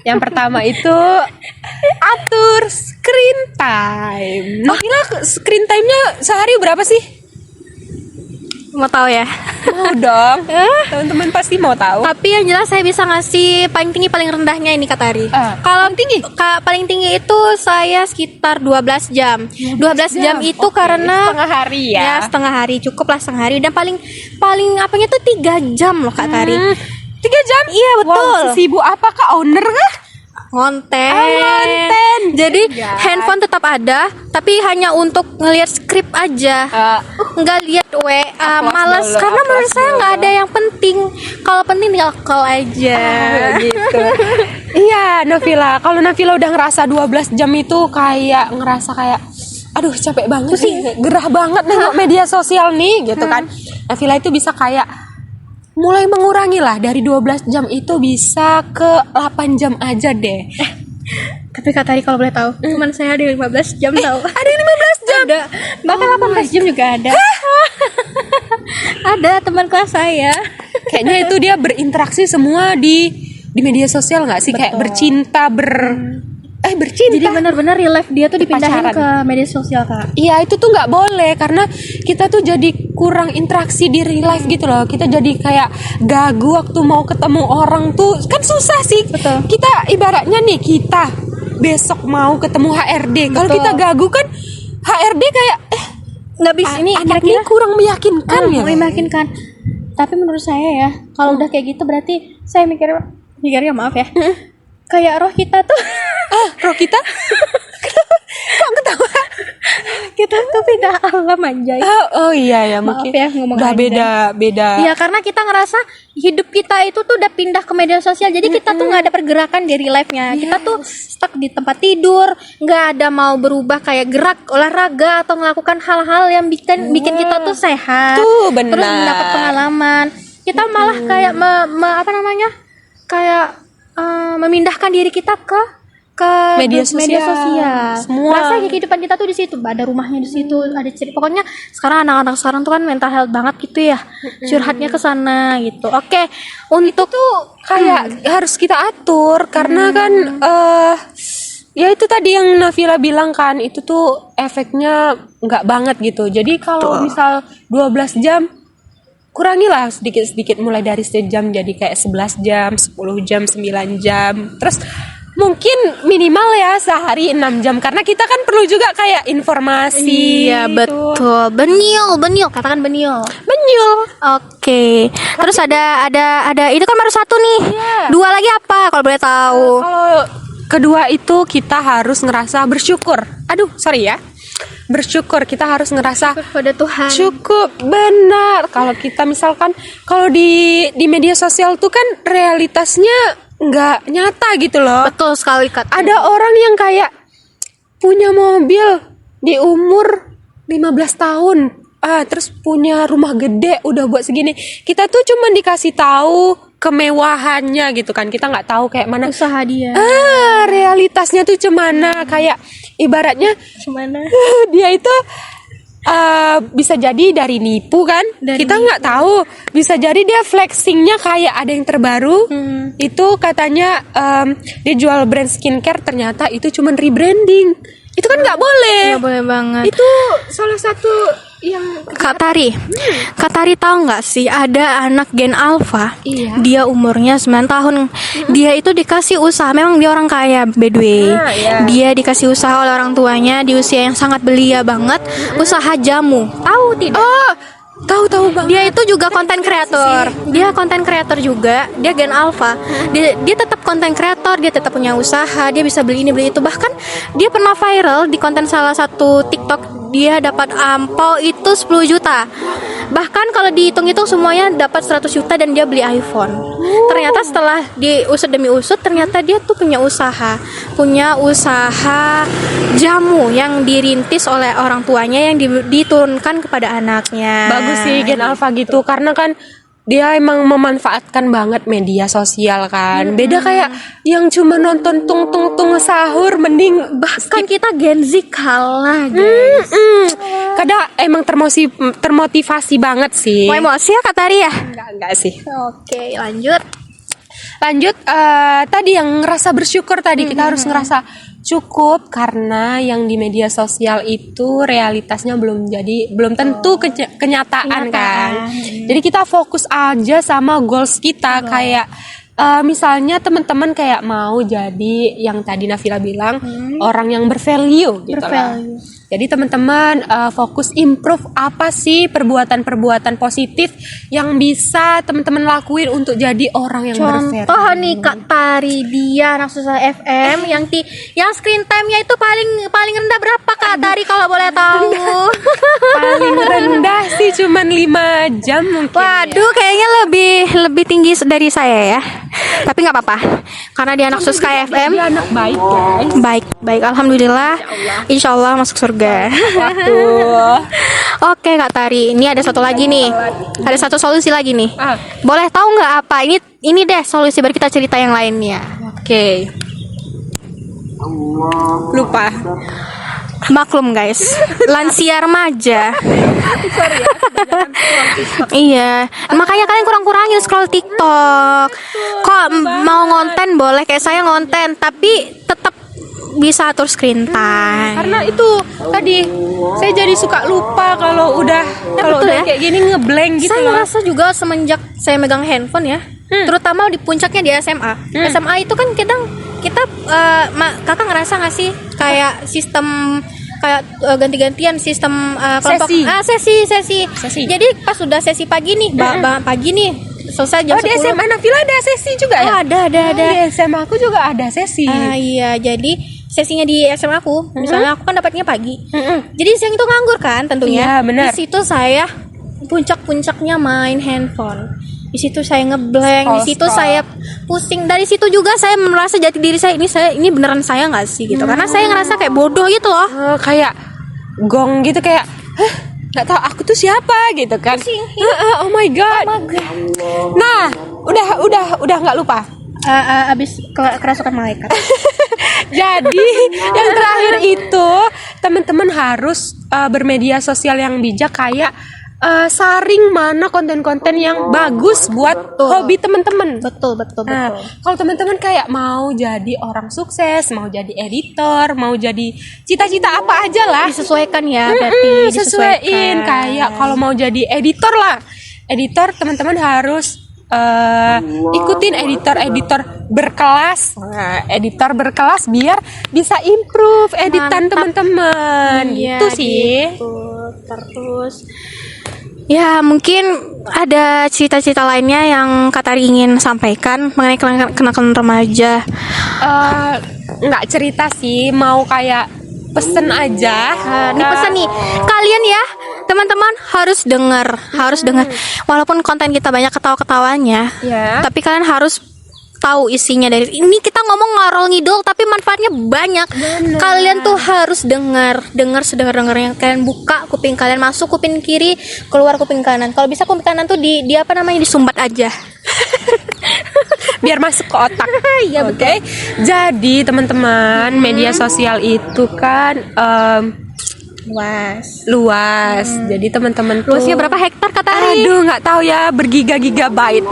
S2: Yang pertama itu atur screen time. Nabila, screen time-nya sehari berapa sih?
S1: Mau tahu ya?
S2: Mau dong. Teman-teman pasti mau tahu.
S1: Tapi yang jelas saya bisa ngasih paling tinggi paling rendahnya ini Kak Tari. Kalau tinggi, paling tinggi itu saya sekitar 12 jam. 12 jam itu karena
S2: setengah hari ya.
S1: Ya, setengah hari, cukup lah setengah hari. Dan paling apanya tuh 3 jam loh Kak Tari.
S2: 3 jam?
S1: Iya betul.
S2: Wow, sibuk apa Kak, owner kah?
S1: Konten. Jadi handphone tetap ada, tapi hanya untuk ngelihat skrip aja. Nggak lihat WA, males karena menurut saya nggak ada yang penting. Kalau penting tinggal call aja.
S2: Gitu. Iya, Nafila. Kalau Nafila udah ngerasa 12 jam itu kayak ngerasa kayak aduh capek banget nih, gerah banget nengok media sosial nih gitu kan. Nafila itu bisa kayak mulai mengurangi lah, dari 12 jam itu bisa ke 8 jam aja deh.
S1: Tapi Kak Tari kalau boleh tahu, teman saya ada 15 jam tahu.
S2: Ada yang 15 jam?
S1: Ada. Bahkan 18 jam juga ada. Ada teman kelas saya.
S2: Kayaknya itu dia berinteraksi semua di media sosial nggak sih? Kayak bercinta, bercinta.
S1: Jadi benar-benar real life dia tuh dipindahin
S2: Pacaran.
S1: ke media sosial, Kak.
S2: Iya, itu tuh nggak boleh karena kita tuh jadi kurang interaksi di real life gitu loh. Kita jadi kayak gagu waktu mau ketemu orang tuh, kan susah sih.
S1: Betul.
S2: Kita ibaratnya nih, kita besok mau ketemu HRD. Kalau kita gagu kan HRD kayak
S1: Nggak bisa ini
S2: anak
S1: kira-kira
S2: ini kurang meyakinkan ya.
S1: meyakinkan. Tapi menurut saya ya, kalau udah kayak gitu berarti saya mikirnya maaf ya. Kayak roh kita tuh
S2: Roh kita kok ketawa?
S1: kita tuh pindah alam anjay.
S2: Oh iya ya,
S1: Maaf
S2: mungkin
S1: ya, ngomong
S2: udah
S1: anjay.
S2: beda.
S1: Iya, karena kita ngerasa hidup kita itu tuh udah pindah ke media sosial. Jadi kita tuh nggak ada pergerakan dari life-nya. Kita tuh stuck di tempat tidur, nggak ada mau berubah kayak gerak, olahraga atau melakukan hal-hal yang bikin kita tuh sehat.
S2: Tuh, benar.
S1: Terus mendapat pengalaman. Kita malah kayak memindahkan diri kita ke
S2: Media sosial. Semua.
S1: Rasanya kehidupan kita tuh di situ, ada rumahnya di situ, ada cerita. Pokoknya sekarang anak-anak sekarang tuh kan mental health banget gitu ya. Curhatnya ke sana gitu. Oke, untuk
S2: Tuh kayak harus kita atur karena kan ya itu tadi yang Nafila bilang kan, itu tuh efeknya nggak banget gitu. Jadi kalau misal 12 jam, kurangilah sedikit-sedikit, mulai dari sejam jadi kayak 11 jam, 10 jam, 9 jam. Terus mungkin minimal ya sehari 6 jam, karena kita kan perlu juga kayak informasi.
S1: Iya,
S2: gitu.
S1: betul. Benil, katakan benil.
S2: Benyul.
S1: Oke. Terus ada itu kan baru satu nih.
S2: Iya.
S1: Dua lagi apa kalau boleh tahu?
S2: Kalau kedua itu kita harus ngerasa bersyukur. Bersyukur, kita harus ngerasa
S1: Pada Tuhan.
S2: cukup, benar. Kalau kita misalkan kalau di media sosial tuh kan realitasnya nggak nyata gitu loh.
S1: Betul sekali, Kak.
S2: Ada orang yang kayak punya mobil di umur 15 tahun, terus punya rumah gede udah buat segini. Kita tuh cuma dikasih tahu kemewahannya gitu kan. Kita nggak tahu kayak mana
S1: Usaha dia.
S2: realitasnya tuh cemana. Kayak ibaratnya
S1: Gimana?
S2: dia itu bisa jadi dari nipu kan, kita nggak tahu. Bisa jadi dia flexingnya kayak ada yang terbaru. Itu katanya dia jual brand skincare, ternyata itu cuman rebranding. Itu kan nggak boleh.
S1: Nggak boleh banget.
S2: Itu salah satu yang
S1: Kak Tari tahu nggak sih ada anak Gen Alpha?
S2: Iya.
S1: Dia umurnya 9 tahun. Dia itu dikasih usaha, memang dia orang kaya by the way.
S2: iya.
S1: Dia dikasih usaha oleh orang tuanya di usia yang sangat belia banget, usaha jamu. Tahu tidak?
S2: tahu banget.
S1: Dia itu juga konten kreator. Dia konten kreator juga. Dia Gen Alpha. Dia tetap konten kreator, dia tetap punya usaha, dia bisa beli ini beli itu. Bahkan dia pernah viral di konten salah satu TikTok. Dia dapat ampau itu 10 juta. Bahkan kalau dihitung-hitung semuanya dapat 100 juta dan dia beli iPhone. Ternyata setelah diusut demi usut, ternyata dia tuh punya usaha jamu yang dirintis oleh orang tuanya yang diturunkan kepada anaknya.
S2: Bagus sih Gen Alpha gitu, karena kan dia emang memanfaatkan banget media sosial kan. Beda kayak yang cuma nonton tung sahur, mending
S1: Bahkan kita Gen Z kalah, guys.
S2: Kadang emang termotivasi banget sih.
S1: Mau emosi ya Kak Tari ya?
S2: Enggak sih.
S1: Oke, lanjut.
S2: Tadi yang ngerasa bersyukur tadi, kita harus ngerasa cukup karena yang di media sosial itu realitasnya belum tentu kenyataan kan. Jadi kita fokus aja sama goals kita. Kayak misalnya teman-teman kayak mau jadi yang tadi Nafila bilang, orang yang bervalue gitu lah. Jadi teman-teman fokus improve apa sih perbuatan-perbuatan positif yang bisa teman-teman lakuin untuk jadi orang yang bervalue.
S1: Contoh nih Kak Tari, dia anak susah FM yang screen time-nya itu paling rendah berapa Kak Tari kalau boleh tahu?
S2: Paling rendah sih cuman 5 jam mungkin.
S1: Waduh, kayaknya lebih tinggi dari saya ya. Tapi nggak apa-apa, karena dia anak Suska FM.
S2: Dia anak baik, guys.
S1: Baik, alhamdulillah. Insya Allah masuk surga. Oke Kak Tari, ini ada satu lagi nih. Ada satu solusi lagi nih. Boleh tahu nggak apa? Ini deh solusi, baru kita cerita yang lainnya.
S2: Oke. Lupa.
S1: Maklum guys, lansia remaja. Iya, makanya kalian kurang-kurangin scroll TikTok. Kok mau ngonten boleh, kayak saya ngonten, tapi tetap bisa atur screen time.
S2: Karena itu tadi saya jadi suka lupa kalau udah
S1: ya?
S2: kayak gini ngeblank gitu
S1: Saya
S2: loh.
S1: ngerasa juga semenjak saya megang handphone ya, terutama di puncaknya di SMA. SMA itu kan kita kakak ngerasa nggak sih kayak sistem kayak ganti-gantian sistem kelompok sesi. Jadi pas sudah sesi pagi nih, pagi nih selesai jam 10.
S2: Di SMA Nafila ada sesi juga ya?
S1: Ada.
S2: Di SMA aku juga ada sesi.
S1: Iya, jadi sesinya di SMA aku, misalnya aku kan dapatnya pagi. Jadi siang itu nganggur kan tentunya.
S2: Iya, benar.
S1: Di situ saya puncak-puncaknya main handphone. Di situ saya ngeblank, di situ saya pusing. Dari situ juga saya merasa jati diri saya ini beneran saya nggak sih gitu. Karena saya ngerasa kayak bodoh gitu loh.
S2: Kayak gong gitu, kayak nggak tahu aku tuh siapa gitu kan. Oh my god. Nah, udah nggak lupa.
S1: Abis kerasukan malaikat.
S2: Jadi yang terakhir itu teman-teman harus bermedia sosial yang bijak, kayak saring mana konten-konten yang bagus buat hobi teman-teman.
S1: Betul.
S2: Kalau teman-teman kayak mau jadi orang sukses, mau jadi editor, mau jadi cita-cita apa aja lah,
S1: Disesuaikan ya, berarti
S2: sesuaiin. Kayak kalau mau jadi editor teman-teman harus ikutin editor berkelas. Editor berkelas biar bisa improve editan teman-teman.
S1: Iya,
S2: Gitu sih.
S1: Terus ya mungkin ada cerita-cerita lainnya yang Kak Tari ingin sampaikan mengenai kenakalan remaja.
S2: Nggak cerita sih, mau kayak pesen aja.
S1: Ini pesan nih, kalian ya teman-teman harus dengar. Walaupun konten kita banyak ketawa-ketawanya, tapi kalian harus tahu isinya. Dari ini kita ngomong ngarol ngidul tapi manfaatnya banyak.
S2: Bener.
S1: Kalian tuh harus dengar sedengar-dengarnya. Kalian buka kuping kalian, masuk kuping kiri, keluar kuping kanan. Kalau bisa kuping kanan tuh di apa namanya, disumbat aja.
S2: Biar masuk ke otak.
S1: Iya,
S2: Oke. Jadi teman-teman, media sosial itu kan luas. Jadi teman-teman tuh,
S1: Luasnya berapa hektar Kak Tari?
S2: aduh, nggak tahu ya, bergiga-gigabyte.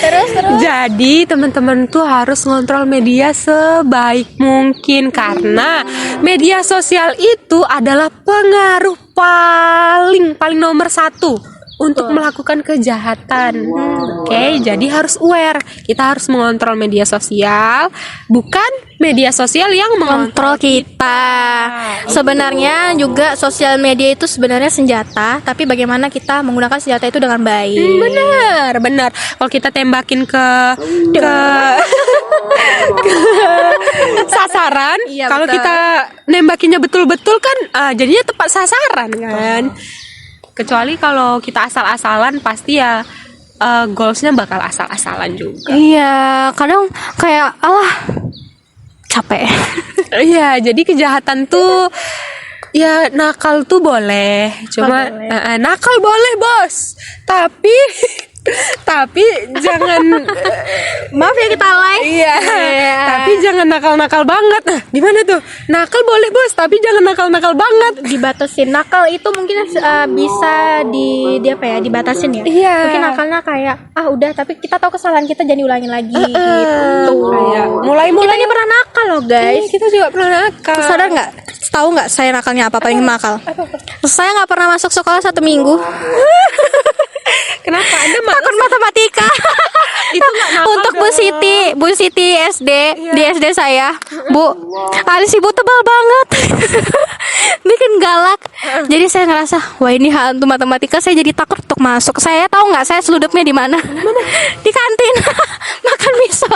S1: Terus
S2: Jadi teman-teman tuh harus ngontrol media sebaik mungkin, karena media sosial itu adalah pengaruh paling nomor 1 untuk melakukan kejahatan. Oke, jadi harus aware. Kita harus mengontrol media sosial, bukan media sosial yang mengontrol
S1: kontrol kita. Sebenarnya juga sosial media itu sebenarnya senjata, tapi bagaimana kita menggunakan senjata itu dengan baik.
S2: Benar. Kalau kita tembakin ke sasaran,
S1: Iya,
S2: kalau
S1: betul.
S2: kita nembakinnya betul-betul kan jadinya tepat sasaran kan. Kecuali kalau kita asal-asalan, pasti ya goalsnya bakal asal-asalan juga.
S1: Iya, kadang kayak capek.
S2: Iya, jadi kejahatan tuh ya, nakal tuh boleh, cuma nakal boleh bos, tapi jangan
S1: Maaf ya kita alay.
S2: iya, tapi jangan nakal-nakal banget. Nah, gimana tuh? Nakal boleh bos, tapi jangan nakal-nakal banget.
S1: Dibatasin. Nakal itu mungkin bisa dibatasin ya.
S2: Iya.
S1: Mungkin nakalnya kayak udah, tapi kita tahu kesalahan kita, jangan diulangin lagi gitu.
S2: Kayak
S1: Kita ini pernah nakal loh guys.
S2: kita juga pernah nakal.
S1: Sadar nggak? Tahu nggak saya nakalnya apa, paling nakal? Saya nggak pernah masuk sekolah 1 minggu.
S2: Kenapa? Anda
S1: Takut matematika.
S2: Itu nggak nakal
S1: Untuk
S2: dong.
S1: Bu Siti SD, di SD saya, Bu, alis ibu tebal banget. Bikin galak. Jadi saya ngerasa, wah ini hantu matematika, saya jadi takut untuk masuk. Saya tahu nggak saya seludupnya di mana? Di kantin. Makan miso.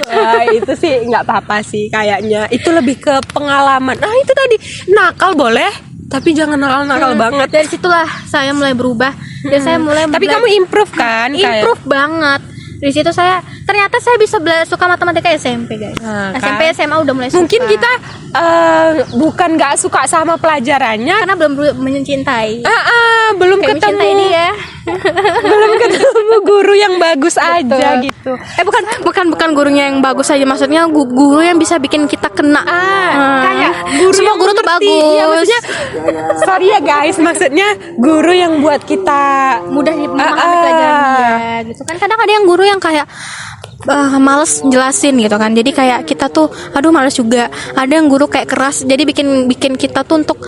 S2: Wah, itu sih nggak apa-apa sih kayaknya. Itu lebih ke pengalaman. Nah, itu tadi, nakal boleh, tapi jangan nakal-nakal banget.
S1: Dari situlah saya mulai berubah. Dan saya mulai
S2: Tapi kamu improve kan?
S1: improve banget. Di situ ternyata saya bisa suka matematika SMP guys. SMP
S2: Kan?
S1: SMA udah mulai suka.
S2: Mungkin kita bukan nggak suka sama pelajarannya,
S1: karena belum mencintai.
S2: belum
S1: Kayak
S2: ketemu
S1: mencintai dia.
S2: belum ketemu guru yang bagus aja
S1: Betul.
S2: gitu.
S1: Bukan gurunya yang bagus aja, maksudnya guru yang bisa bikin kita kena.
S2: Kayak guru
S1: semua
S2: yang
S1: guru tuh
S2: mengerti.
S1: bagus.
S2: Iya, maksudnya sorry ya guys, maksudnya guru yang buat kita
S1: mudah memahami pelajaran dia gitu kan. Kadang ada yang guru yang kayak males jelasin gitu kan, jadi kayak kita tuh aduh males juga. Ada yang guru kayak keras, jadi bikin kita tuh untuk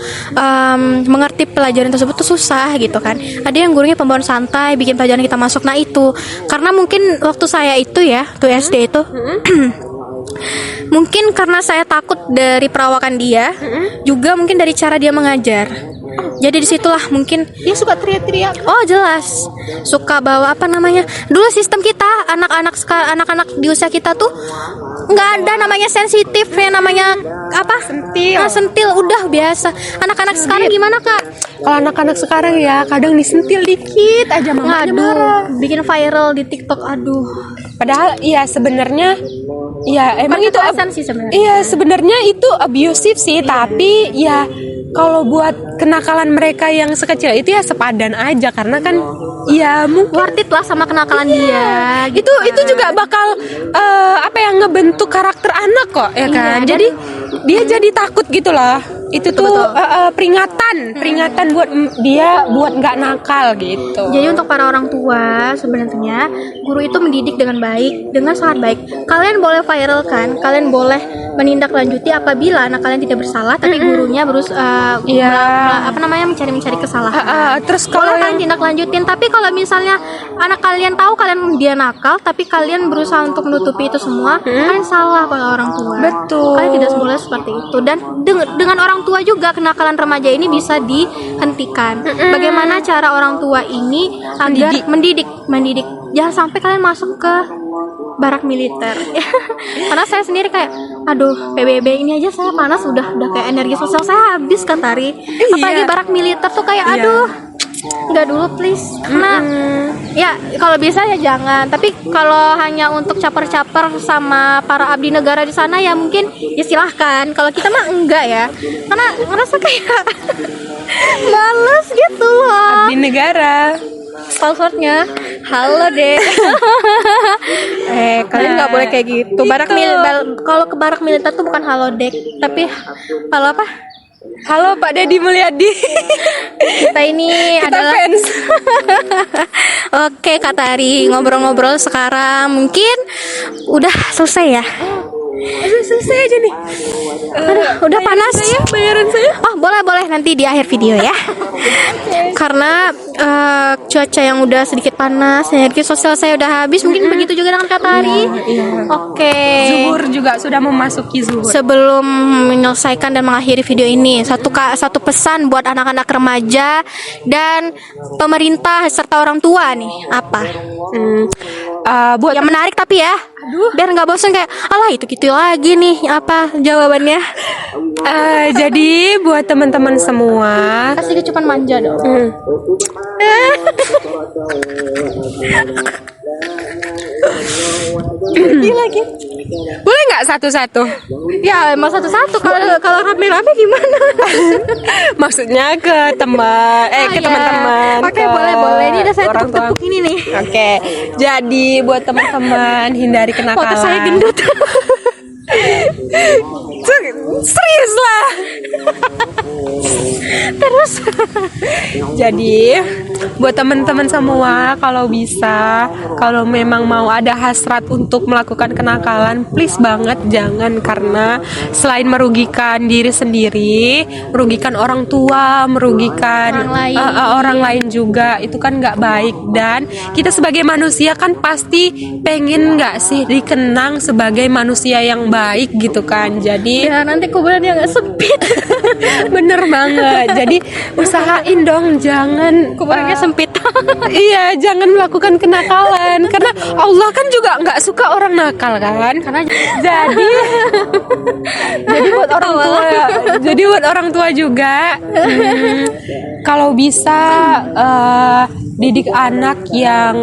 S1: mengerti pelajaran tersebut tuh susah gitu kan. Ada yang gurunya pembawaan santai, bikin pelajaran kita masuk. Nah itu karena mungkin waktu saya itu ya tuh SD itu mungkin karena saya takut dari perawakan dia, juga mungkin dari cara dia mengajar. Jadi disitulah mungkin
S2: dia suka teriak-teriak.
S1: Oh jelas, suka bawa apa namanya. Dulu sistem kita anak-anak di usia kita tuh nggak ada namanya sensitif, ya namanya apa? Sentil udah biasa. Anak-anak sekarang gimana kak?
S2: Kalau anak-anak sekarang ya kadang disentil dikit aja mamanya marah.
S1: Bikin viral di TikTok, aduh.
S2: Padahal ya sebenarnya ya emang itu
S1: Kekerasan sih sebenarnya.
S2: Iya sebenarnya itu abusive sih, tapi ya kalau buat kenakalan mereka yang sekecil itu ya sepadan aja, karena kan ya mungkin
S1: Worth it lah sama kenakalan dia.
S2: itu juga bakal apa yang ngebentuk karakter anak kok ya kan.
S1: Iya,
S2: Jadi dia jadi takut gitu loh. Itu tuh peringatan buat dia buat nggak nakal gitu.
S1: Jadi untuk para orang tua sebenarnya guru itu mendidik dengan baik, dengan sangat baik. Kalian boleh viralkan, kalian boleh menindaklanjuti apabila anak kalian tidak bersalah, tapi gurunya mencari kesalahan.
S2: Terus kalau
S1: Boleh kalian tindak lanjutin, tapi kalau misalnya anak kalian tahu kalian dia nakal, tapi kalian berusaha untuk menutupi itu semua, kalian salah kalau orang tua.
S2: Betul.
S1: Kalian tidak boleh seperti itu. Dan dengan orang tua juga kenakalan remaja ini bisa dihentikan. Bagaimana cara orang tua ini agar mendidik. Jangan sampai kalian masuk ke barak militer. Karena saya sendiri kayak aduh PBB ini aja saya panas udah kayak energi sosial saya habis kan Tari. Apalagi barak militer tuh kayak aduh nggak dulu please. Karena ya kalau bisa ya jangan, tapi kalau hanya untuk caper-caper sama para abdi negara di sana ya mungkin ya silahkan. Kalau kita mah enggak ya, karena ngerasa kayak males gitu loh.
S2: Di negara
S1: Passwordnya halo deh. Kalian nggak boleh kayak gitu. Kalau ke barak militer tuh bukan halo dek, tapi halo apa?
S2: halo Pak Deddy Mulyadi.
S1: Kita ini adalah
S2: fans.
S1: Oke Kak Tari, ngobrol-ngobrol sekarang mungkin udah selesai ya.
S2: Udah selesai aja nih.
S1: Udah panas.
S2: Bayaran saya.
S1: Oh boleh nanti di akhir video ya. Karena cuaca yang udah sedikit panas, energi sosial saya udah habis. Mungkin begitu juga dengan Kak Tari. Oke.
S2: Zuhur juga sudah memasuki zuhur.
S1: Sebelum menyelesaikan dan mengakhiri video ini, satu pesan buat anak-anak remaja dan pemerintah serta orang tua nih, apa?
S2: Buat
S1: Yang menarik tapi ya, biar nggak bosan kayak, alah itu lagi nih apa jawabannya?
S2: jadi buat teman-teman semua,
S1: Kasih kecupan manja dong. Lagi.
S2: boleh nggak satu-satu?
S1: Ya emang satu-satu, kalau rame-rame gimana?
S2: Maksudnya ke teman, ke teman-teman.
S1: Oke,
S2: ke
S1: boleh. Ini udah saya
S2: orang tua.
S1: tepuk-tepuk ini nih.
S2: Oke, jadi buat teman-teman hindari kenakalan.
S1: Foto saya gendut.
S2: Serius lah.
S1: Terus
S2: Jadi buat teman-teman semua, kalau bisa, kalau memang mau ada hasrat untuk melakukan kenakalan, please banget jangan, karena selain merugikan diri sendiri, merugikan orang tua, merugikan orang lain juga, itu kan nggak baik. Dan kita sebagai manusia kan pasti pengen nggak sih dikenang sebagai manusia yang baik gitu kan. Jadi
S1: ya nanti kuburannya nggak sempit.
S2: bener banget. Jadi usahain dong jangan
S1: Kuburannya sempit.
S2: iya, jangan melakukan kenakalan, karena Allah kan juga nggak suka orang nakal kan.
S1: Karena
S2: Jadi buat orang tua juga, kalau bisa didik anak yang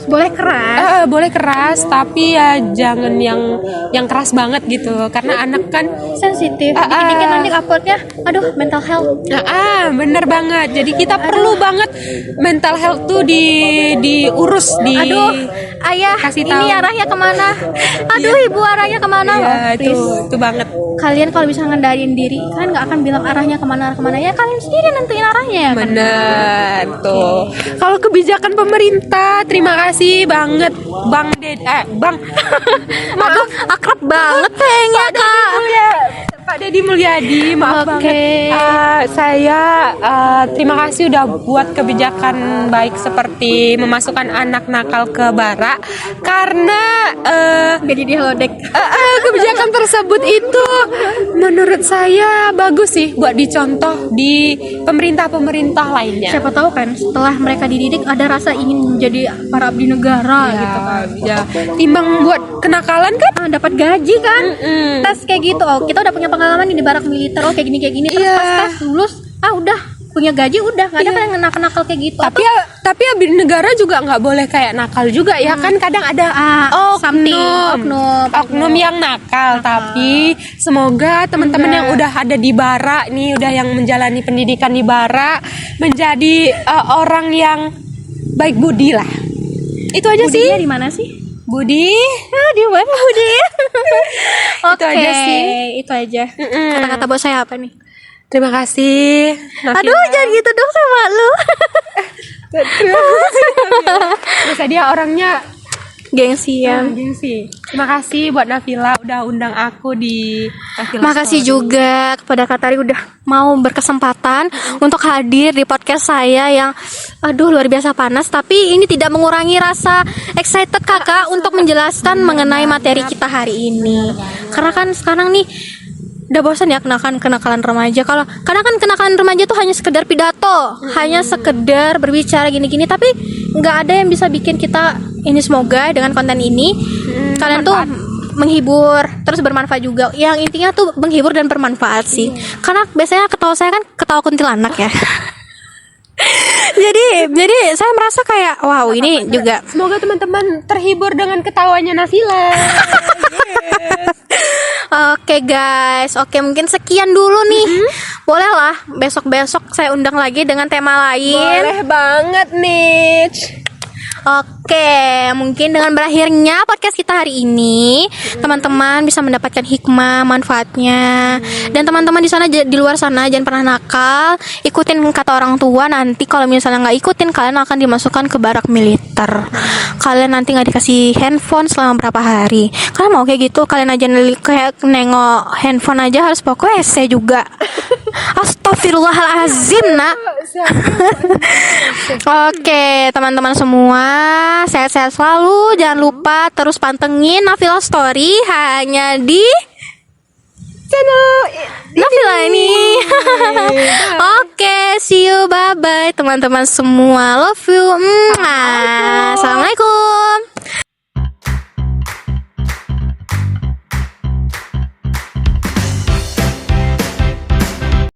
S1: Boleh keras.
S2: boleh keras, tapi ya jangan yang keras banget gitu, karena anak kan
S1: Sensitif. Dikit-dikit nanti uploadnya, aduh, mental health.
S2: bener banget. Jadi kita perlu banget mental health tuh diurus di.
S1: Aduh, ayah,
S2: kasih
S1: ini
S2: tahu.
S1: arahnya kemana? Aduh, ibu arahnya kemana?
S2: Iya,
S1: Oh, please.
S2: itu banget.
S1: Kalian kalau bisa ngendaliin diri, kalian nggak akan bilang arahnya kemana ya, kalian sendiri nentuin arahnya ya kan?
S2: Bener tuh. Kalau kebijakan pemerintah, terima kasih banget Bang
S1: Aduh, akrab banget kayaknya kak.
S2: Pak Deddy Mulyadi, maaf
S1: Oke.
S2: banget. Saya terima kasih udah buat kebijakan baik seperti memasukkan anak nakal ke bara, karena
S1: Jadi di holodeck.
S2: kebijakan tersebut itu menurut saya bagus sih buat dicontoh di pemerintah-pemerintah lainnya.
S1: Siapa tahu kan setelah mereka dididik ada rasa ingin menjadi para abdi negara gitu kan.
S2: Ya, timbang buat kenakalan kan.
S1: Dapat gaji kan, tes kayak gitu. Oh, kita udah punya pengalaman di barak militer, oh kayak gini terus
S2: Iya.
S1: pas tes lulus udah punya gaji, udah nggak ada kan yang nakal kayak gitu.
S2: Tapi abdi negara juga nggak boleh kayak nakal juga ya, kan kadang ada oknum yang nakal. Tapi semoga teman-teman yang udah ada di bara nih, udah yang menjalani pendidikan di bara, menjadi orang yang baik budi lah. Itu aja sih.
S1: Budinya di mana sih?
S2: Budi.
S1: Di mana Budi?
S2: Itu aja sih.
S1: Itu aja. Kata-kata bos saya apa nih?
S2: Terima kasih.
S1: Aduh, jangan gitu dong sama lu.
S2: Bisa dia orangnya
S1: Gengsian.
S2: gengsi. Terima kasih buat Nafila udah undang aku di Nafila
S1: Makasih
S2: Story.
S1: juga kepada Kak Tari udah mau berkesempatan untuk hadir di podcast saya yang luar biasa panas, tapi ini tidak mengurangi rasa excited kakak untuk menjelaskan mengenai materi kita hari ini. Karena kan sekarang nih udah bosan ya kenakalan remaja. Karena kan kenakalan remaja tuh hanya sekedar pidato, hanya sekedar berbicara gini-gini, tapi nggak ada yang bisa bikin kita ini. Semoga dengan konten ini kalian tuh menghibur terus bermanfaat juga. Yang intinya tuh menghibur dan bermanfaat sih. Karena biasanya ketawa saya kan ketawa kuntilanak ya. jadi saya merasa kayak wow, ini juga.
S2: Semoga teman-teman terhibur dengan ketawanya Nafila.
S1: Oke guys, mungkin sekian dulu nih. Boleh lah besok-besok saya undang lagi dengan tema lain.
S2: Boleh banget nih.
S1: Oke, mungkin dengan berakhirnya podcast kita hari ini, teman-teman bisa mendapatkan hikmah, manfaatnya. Dan teman-teman di sana, di luar sana, jangan pernah nakal. Ikutin kata orang tua. Nanti kalau misalnya nggak ikutin, kalian akan dimasukkan ke barak militer. Kalian nanti nggak dikasih handphone selama berapa hari. Kalian mau kayak gitu? Kalian aja kayak nengok handphone aja harus bawa ke WC juga. Astagfirullahalazim, nak. Oke, teman-teman semua, sehat-sehat selalu. Jangan lupa terus pantengin Nafila Story hanya di channel Nafila ini. Oke, see you, bye-bye teman-teman semua. Love you. Assalamualaikum.